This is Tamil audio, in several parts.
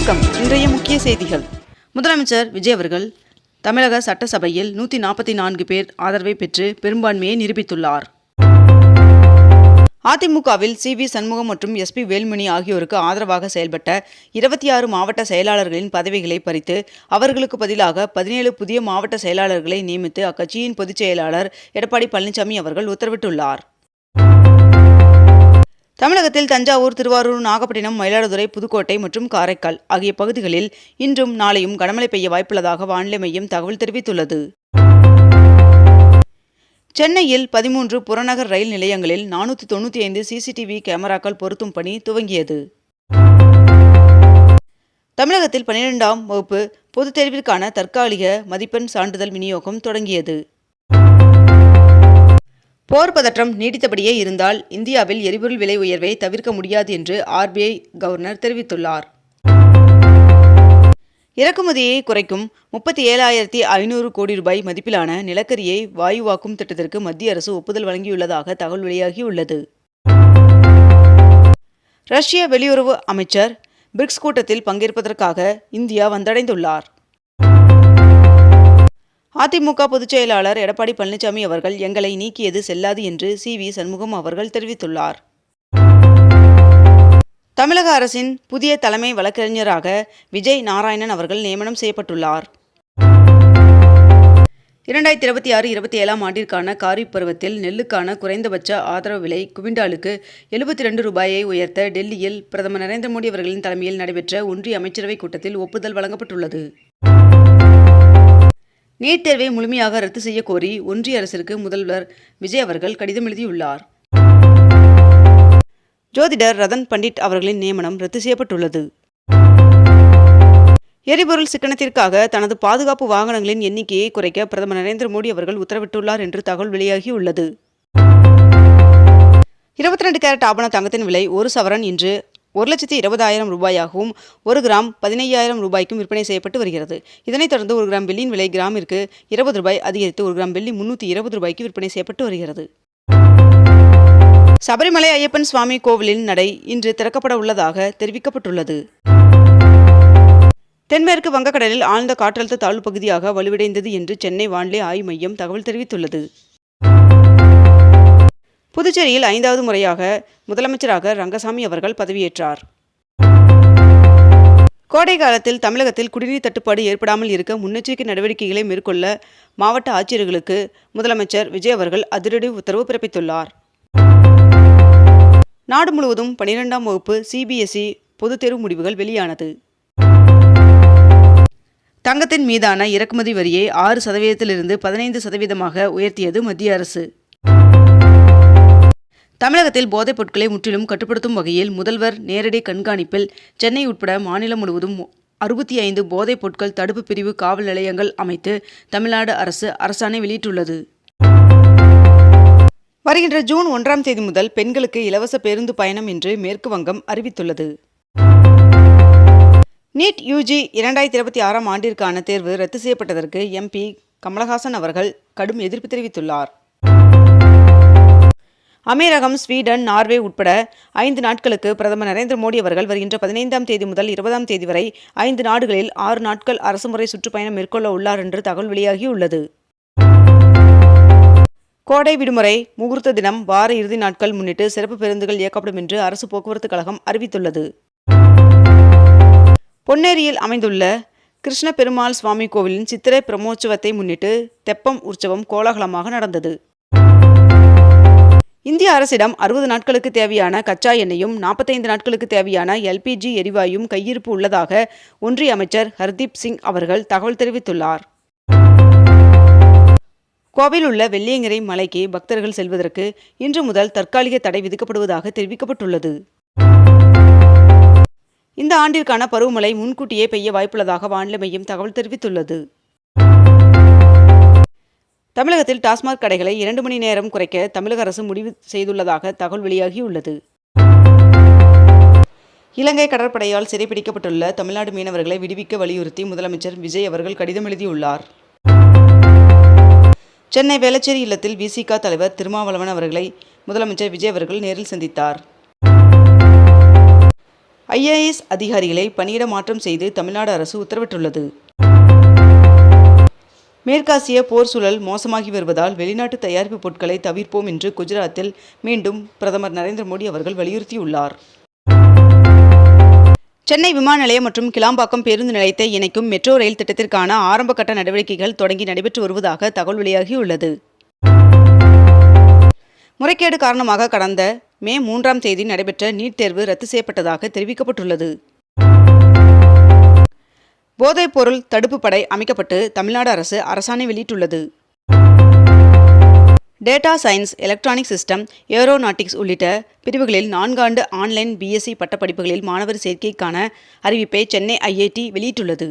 வணக்கம். இன்றைய முக்கிய செய்திகள். முதலமைச்சர் விஜய் அவர்கள் தமிழக சட்டசபையில் 144 பேர் ஆதரவை பெற்று பெரும்பான்மையை நிரூபித்துள்ளார். அதிமுகவில் சி.வி. சண்முகம் மற்றும் எஸ்.பி. வேலுமணி ஆகியோருக்கு ஆதரவாக செயல்பட்ட 26 மாவட்ட செயலாளர்களின் பதவிகளை பறித்து அவர்களுக்கு பதிலாக 17 புதிய மாவட்ட செயலாளர்களை நியமித்து அக்கட்சியின் பொதுச் செயலாளர் எடப்பாடி பழனிசாமி அவர்கள் உத்தரவிட்டுள்ளார். தமிழகத்தில் தஞ்சாவூர், திருவாரூர், நாகப்பட்டினம், மயிலாடுதுறை, புதுக்கோட்டை மற்றும் காரைக்கால் ஆகிய பகுதிகளில் இன்றும் நாளையும் கனமழை பெய்ய வாய்ப்புள்ளதாக வானிலை மையம் தகவல் தெரிவித்துள்ளது. சென்னையில் 13 புறநகர் ரயில் நிலையங்களில் 495 சிசிடிவி கேமராக்கள் பொருத்தும் பணி துவங்கியது. தமிழகத்தில் 12ஆம் வகுப்பு பொதுத் தேர்விற்கான தற்காலிக மதிப்பெண் சான்றிதழ் விநியோகம் தொடங்கியது. போர் பதற்றம் நீடித்தபடியே இருந்தால் இந்தியாவில் எரிபொருள் விலை உயர்வை தவிர்க்க முடியாது என்று RBI கவர்னர் தெரிவித்துள்ளார். இறக்குமதியை குறைக்கும் 37,500 கோடி ரூபாய் மதிப்பிலான நிலக்கரியை வாயுவாக்கும் திட்டத்திற்கு மத்திய அரசு ஒப்புதல் வழங்கியுள்ளதாக தகவல் வெளியாகியுள்ளது. ரஷ்ய வெளியுறவு அமைச்சர் பிரிக்ஸ் கூட்டத்தில் பங்கேற்பதற்காக இந்தியா வந்தடைந்துள்ளார். அதிமுக பொதுச் செயலாளர் எடப்பாடி பழனிசாமி அவர்கள் எங்களை நீக்கியது செல்லாது என்று சி.வி. சண்முகம் அவர்கள் தெரிவித்துள்ளார். தமிழக அரசின் புதிய தலைமை வழக்கறிஞராக விஜய் நாராயணன் அவர்கள் நியமனம் செய்யப்பட்டுள்ளார். 2026-27 ஆண்டிற்கான காரிஃப் பருவத்தில் நெல்லுக்கான குறைந்தபட்ச ஆதரவு விலை குவிண்டாலுக்கு 72 ரூபாயை உயர்த்த டெல்லியில் பிரதமர் நரேந்திர மோடி அவர்களின் தலைமையில் நடைபெற்ற ஒன்றிய அமைச்சரவைக் கூட்டத்தில் ஒப்புதல் வழங்கப்பட்டுள்ளது. நீட் தேர்வை முழுமையாக ரத்து செய்ய கோரி ஒன்றிய அரசிற்கு முதல்வர் விஜய் அவர்கள் கடிதம் எழுதியுள்ளார். ஜோதிடர் ரதன் பண்டிட் அவர்களின் நியமனம் ரத்து செய்யப்பட்டுள்ளது. எரிபொருள் சிக்கனத்திற்காக தனது பாதுகாப்பு வாகனங்களின் எண்ணிக்கையை குறைக்க பிரதமர் நரேந்திர மோடி அவர்கள் உத்தரவிட்டுள்ளார் என்று தகவல் வெளியாகியுள்ளது. 22 கேரட் ஆபண தங்கத்தின் விலை ஒரு சவரன் இன்று 1,20,000 ரூபாயாகவும் 1 கிராம் 15,000 ரூபாய்க்கும் விற்பனை செய்யப்பட்டு வருகிறது. இதனைத் தொடர்ந்து 1 கிராம் வெள்ளியின் விலை கிராமிற்கு 20 ரூபாய் அதிகரித்து 1 கிராம் வெள்ளி 320 ரூபாய்க்கு விற்பனை செய்யப்பட்டு வருகிறது. சபரிமலை ஐயப்பன் சுவாமி கோவிலின் நடை இன்று திறக்கப்பட உள்ளதாக தெரிவிக்கப்பட்டுள்ளது. தென்மேற்கு வங்கக்கடலில் ஆழ்ந்த காற்றழுத்த தாழ்வு பகுதியாக வலுவடைந்தது என்று சென்னை வானிலை ஆய்வு மையம் தகவல் தெரிவித்துள்ளது. புதுச்சேரியில் 5வது முறையாக முதலமைச்சராக ரங்கசாமி அவர்கள் பதவியேற்றார். கோடை காலத்தில் தமிழகத்தில் குடிநீர் தட்டுப்பாடு ஏற்படாமல் இருக்க முன்னெச்சரிக்கை நடவடிக்கைகளை மேற்கொள்ள மாவட்ட ஆட்சியர்களுக்கு முதலமைச்சர் விஜய் அவர்கள் அதிரடி உத்தரவு பிறப்பித்துள்ளார். நாடு முழுவதும் 12ஆம் வகுப்பு CBSE பொதுத் தேர்வு முடிவுகள் வெளியானது. தங்கத்தின் மீதான இறக்குமதி வரியை 6%இலிருந்து 15% உயர்த்தியது மத்திய அரசு. தமிழகத்தில் போதைப் பொருட்களை முற்றிலும் கட்டுப்படுத்தும் வகையில் முதல்வர் நேரடி கண்காணிப்பில் சென்னை உட்பட மாநிலம் முழுவதும் 65 போதைப் பொருட்கள் தடுப்பு பிரிவு காவல் நிலையங்கள் அமைத்து தமிழ்நாடு அரசு அரசாணை வெளியிட்டுள்ளது. வருகின்ற ஜூன் 1ஆம் தேதி முதல் பெண்களுக்கு இலவச பேருந்து பயணம் என்று மேற்கு வங்கம் அறிவித்துள்ளது. நீட் UG 2026 ஆண்டிற்கான தேர்வு ரத்து செய்யப்பட்டதற்கு MP கமலஹாசன் அவர்கள் கடும் எதிர்ப்பு தெரிவித்துள்ளார். அமீரகம், ஸ்வீடன், நார்வே உட்பட 5 நாட்களுக்கு பிரதமர் நரேந்திர மோடி அவர்கள் வருகின்ற 15ஆம் தேதி முதல் 20ஆம் தேதி வரை 5 நாடுகளில் 6 நாட்கள் அரசுமுறை சுற்றுப்பயணம் மேற்கொள்ள உள்ளார் என்று தகவல் வெளியாகியுள்ளது. கோடை விடுமுறை, முகூர்த்த தினம், வார இறுதி நாட்கள் முன்னிட்டு சிறப்பு பேருந்துகள் இயக்கப்படும் என்று அரசு போக்குவரத்து கழகம் அறிவித்துள்ளது. பொன்னேரியில் அமைந்துள்ள கிருஷ்ண பெருமாள் சுவாமி கோவிலின் சித்திரை பிரம்மோற்சவத்தை முன்னிட்டு தெப்பம் உற்சவம் கோலாகலமாக நடந்தது. இந்திய அரசிடம் 60 நாட்களுக்கு தேவையான கச்சா எண்ணெயும் 45 நாட்களுக்கு தேவையான LPG எரிவாயும் கையிருப்பு உள்ளதாக ஒன்றிய அமைச்சர் ஹர்தீப் சிங் அவர்கள் தகவல் தெரிவித்துள்ளார். கோவையில் உள்ள வெள்ளியங்கிரி மலைக்கு பக்தர்கள் செல்வதற்கு இன்று முதல் தற்காலிக தடை விதிக்கப்படுவதாக தெரிவிக்கப்பட்டுள்ளது. இந்த ஆண்டிற்கான பருவமழை முன்கூட்டியே பெய்ய வாய்ப்புள்ளதாக வானிலை மையம் தகவல் தெரிவித்துள்ளது. தமிழகத்தில் டாஸ்மாக் கடைகளை 2 மணி நேரம் குறைக்க தமிழக அரசு முடிவு செய்துள்ளதாக தகவல் வெளியாகியுள்ளது. இலங்கை கடற்படையால் சிறைப்பிடிக்கப்பட்டுள்ள தமிழ்நாடு மீனவர்களை விடுவிக்க வலியுறுத்தி முதலமைச்சர் விஜய் அவர்கள் கடிதம் எழுதியுள்ளார். சென்னை வேளச்சேரி இல்லத்தில் VCK தலைவர் திருமாவளவன் அவர்களை முதலமைச்சர் விஜய் அவர்கள் நேரில் சந்தித்தார். IAS அதிகாரிகளை பணியிட மாற்றம் செய்து தமிழ்நாடு அரசு உத்தரவிட்டுள்ளது. மேற்காசிய போர் சூழல் மோசமாகி வருவதால் வெளிநாட்டு தயாரிப்பு பொருட்களை தவிர்ப்போம் என்று குஜராத்தில் மீண்டும் பிரதமர் நரேந்திர மோடி அவர்கள் வலியுறுத்தியுள்ளார். சென்னை விமான நிலையம் மற்றும் கிளாம்பாக்கம் பேருந்து நிலையத்தை இணைக்கும் மெட்ரோ ரயில் திட்டத்திற்கான ஆரம்ப கட்ட நடவடிக்கைகள் தொடங்கி நடைபெற்று வருவதாக தகவல் வெளியாகியுள்ளது. முறைகேடு காரணமாக கடந்த மே 3ஆம் தேதி நடைபெற்ற நீட் தேர்வு ரத்து செய்யப்பட்டதாக தெரிவிக்கப்பட்டுள்ளது. போதைப்பொருள் தடுப்பு படை அமைக்கப்பட்டு தமிழ்நாடு அரசு அரசாணை வெளியிட்டுள்ளது. Data science, electronic system, aeronautics உள்ளிட்ட பிரிவுகளில் 4 ஆண்டு ஆன்லைன் BSc பட்டப்படிப்புகளில் மாணவர் சேர்க்கைக்கான அறிவிப்பை சென்னை IIT வெளியிட்டுள்ளது.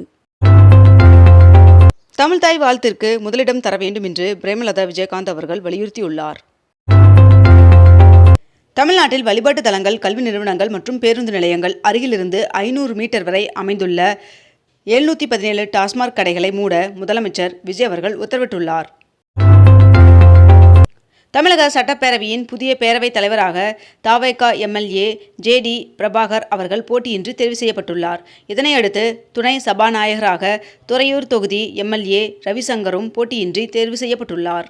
தமிழ்தாய் வாழ்த்திற்கு முதலிடம் தர வேண்டும் என்று பிரேமலதா விஜயகாந்த் அவர்கள் வலியுறுத்தியுள்ளார். தமிழ்நாட்டில் வழிபாட்டு தலங்கள், கல்வி நிறுவனங்கள் மற்றும் பேருந்து நிலையங்கள் அருகிலிருந்து 500 மீட்டர் வரை அமைந்துள்ள 717 டாஸ்மாக் கடைகளை மூட முதலமைச்சர் விஜய் அவர்கள் உத்தரவிட்டுள்ளார். தமிழக சட்டப்பேரவையின் புதிய பேரவைத் தலைவராக தவேக MLA JD பிரபாகர் அவர்கள் போட்டியின்றி தேர்வு செய்யப்பட்டுள்ளார். இதனையடுத்து துணை சபாநாயகராக துறையூர் தொகுதி MLA ரவிசங்கரும் போட்டியின்றி தேர்வு செய்யப்பட்டுள்ளார்.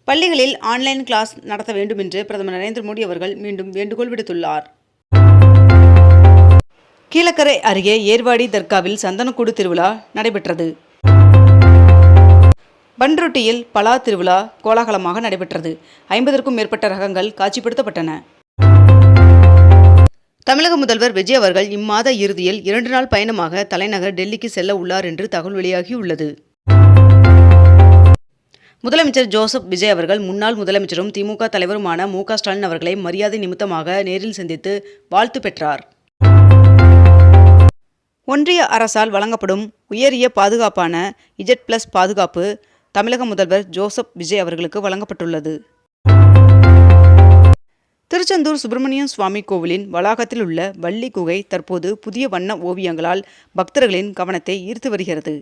பள்ளிகளில் ஆன்லைன் கிளாஸ் நடத்த வேண்டும் என்று பிரதமர் நரேந்திர மோடி அவர்கள் மீண்டும் வேண்டுகோள் விடுத்துள்ளார். கீழக்கரை அருகே ஏர்வாடி தர்காவில் சந்தனக்கூடு திருவிழா நடைபெற்றது. பன்ருட்டியில் பலா திருவிழா கோலாகலமாக நடைபெற்றது. 50க்கும் மேற்பட்ட ரகங்கள் காட்சிப்படுத்தப்பட்டன. தமிழக முதல்வர் விஜய் அவர்கள் இம்மாத இறுதியில் 2 நாள் பயணமாக தலைநகர் டெல்லிக்கு செல்ல உள்ளார் என்று தகவல் வெளியாகியுள்ளது. முதலமைச்சர் ஜோசப் விஜய் அவர்கள் முன்னாள் முதலமைச்சரும் திமுக தலைவருமான MK ஸ்டாலின் அவர்களை மரியாதை நிமித்தமாக நேரில் சந்தித்து வாழ்த்து பெற்றார். ஒன்றிய அரசால் வழங்கப்படும் உயரிய பாதுகாப்பான Z+ பாதுகாப்பு தமிழக முதல்வர் ஜோசப் விஜய் அவர்களுக்கு வழங்கப்பட்டுள்ளது. திருச்செந்தூர் சுப்பிரமணியம் சுவாமி கோவிலின் வளாகத்தில் உள்ள வள்ளி குகை தற்போது புதிய வண்ண ஓவியங்களால் பக்தர்களின் கவனத்தை ஈர்த்து வருகிறது.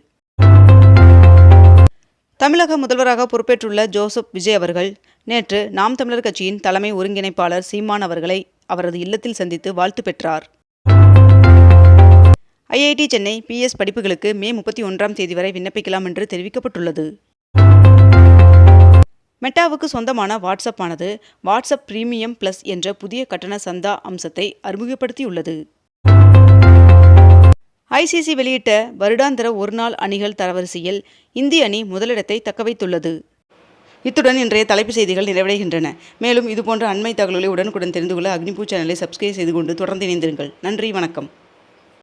தமிழக முதல்வராக பொறுப்பேற்றுள்ள ஜோசப் விஜய் அவர்கள் நேற்று நாம் தமிழர் கட்சியின் தலைமை ஒருங்கிணைப்பாளர் சீமான் அவர்களை அவரது இல்லத்தில் சந்தித்து வாழ்த்து பெற்றார். IIT சென்னை PS படிப்புகளுக்கு மே 31ஆம் தேதி வரை விண்ணப்பிக்கலாம் என்று தெரிவிக்கப்பட்டுள்ளது. மெட்டாவுக்கு சொந்தமான வாட்ஸ்அப் ஆனது வாட்ஸ்அப் பிரீமியம் பிளஸ் என்ற புதிய கட்டண சந்தா அம்சத்தை அறிமுகப்படுத்தியுள்ளது. ICC வெளியிட்ட வருடாந்திர ஒருநாள் அணிகள் தரவரிசையில் இந்திய அணி முதலிடத்தை தக்கவைத்துள்ளது. இத்துடன் இன்றைய தலைப்புச் செய்திகள் நிறைவடைகின்றன. மேலும் இதுபோன்ற அண்மை தகவல்களை உடனுக்குடன் தெரிந்து கொள்ள அக்னிபூ சேனலை சப்ஸ்கிரைப் செய்து கொண்டு தொடர்ந்து இணைந்திருங்கள். நன்றி, வணக்கம்.